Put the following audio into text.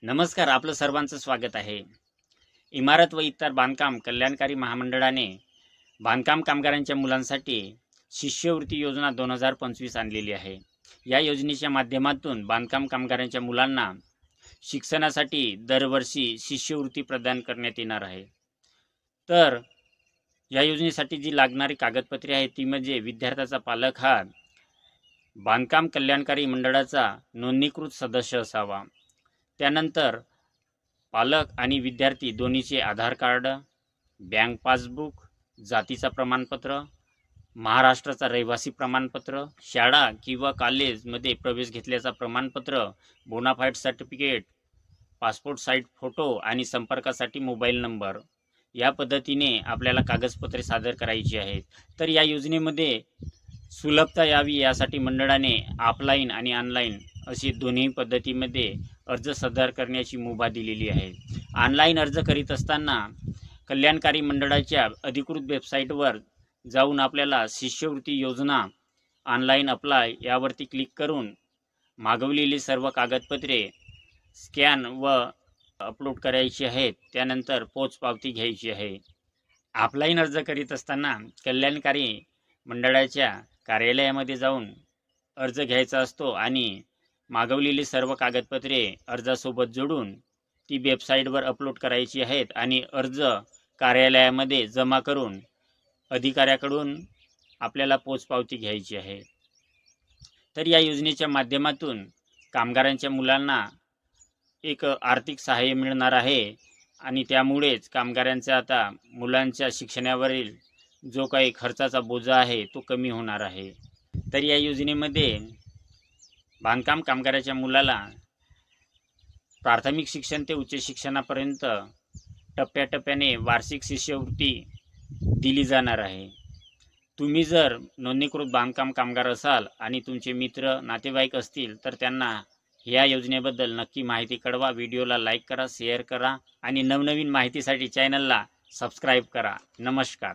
नमस्कार, आपलं सर्वांचं स्वागत आहे. इमारत व इतर बांधकाम कल्याणकारी महामंडळाने बांधकाम कामगारांच्या मुलांसाठी शिष्यवृत्ती योजना 2025 आणलेली आहे. या योजनेच्या माध्यमातून बांधकाम कामगारांच्या मुलांना शिक्षणासाठी दरवर्षी शिष्यवृत्ती प्रदान करण्यात येणार आहे. तर या योजनेसाठी जी लागणारी कागदपत्रे आहेत ती म्हणजे विद्यार्थ्याचा पालक हा बांधकाम कल्याणकारी मंडळाचा नोंदणीकृत सदस्य असावा. त्यानंतर पालक आणि विद्यार्थी दोन्हीचे आधार कार्ड, बँक पासबुक, जातीचा प्रमाणपत्र, महाराष्ट्राचा रहिवासी प्रमाणपत्र, शाळा किंवा कॉलेजमध्ये प्रवेश घेतल्याचा प्रमाणपत्र, bonafide certificate, passport size photo आणि संपर्कासाठी मोबाईल नंबर या पद्धतीने आपल्याला कागदपत्रे सादर करायची आहेत. तर या योजनेमध्ये सुलभता यावी यासाठी मंडळाने ऑफलाईन आणि ऑनलाईन अशी दोन्ही पद्धतीमध्ये अर्ज सादर करण्याची मुभा दिलेली आहे. ऑनलाईन अर्ज करीत असताना कल्याणकारी मंडळाच्या अधिकृत वेबसाईटवर जाऊन आपल्याला शिष्यवृत्ती योजना ऑनलाईन अप्लाय यावरती क्लिक करून मागवलेली सर्व कागदपत्रे स्कॅन व अपलोड करायची आहेत. त्यानंतर पोचपावती घ्यायची आहे. ऑफलाईन अर्ज करीत असताना कल्याणकारी मंडळाच्या कार्यालयामध्ये जाऊन अर्ज घ्यायचा असतो आणि मागवलेली सर्व कागदपत्रे अर्जासोबत जोडून ती वेबसाईटवर अपलोड करायची आहेत आणि अर्ज कार्यालयामध्ये जमा करून अधिकाऱ्याकडून आपल्याला पोचपावती घ्यायची आहे. तर या योजनेच्या माध्यमातून कामगारांच्या मुलांना एक आर्थिक सहाय्य मिळणार आहे आणि त्यामुळेच कामगारांचा आता मुलांच्या शिक्षणावरील जो काही खर्चाचा बोजा आहे तो कमी होणार आहे. तर या योजनेमध्ये बांधकाम कामगाराच्या मुलाला प्राथमिक शिक्षण ते उच्च शिक्षणापर्यंत टप्प्याटप्प्याने वार्षिक शिष्यवृत्ती दिली जाणार आहे. तुम्ही जर नोंदणीकृत बांधकाम कामगार असाल आणि तुमचे मित्र नातेवाईक असतील तर त्यांना या योजनेबद्दल नक्की माहिती कळवा. व्हिडिओला लाईक करा, शेअर करा आणि नवनवीन माहितीसाठी चॅनलला सबस्क्राईब करा. नमस्कार.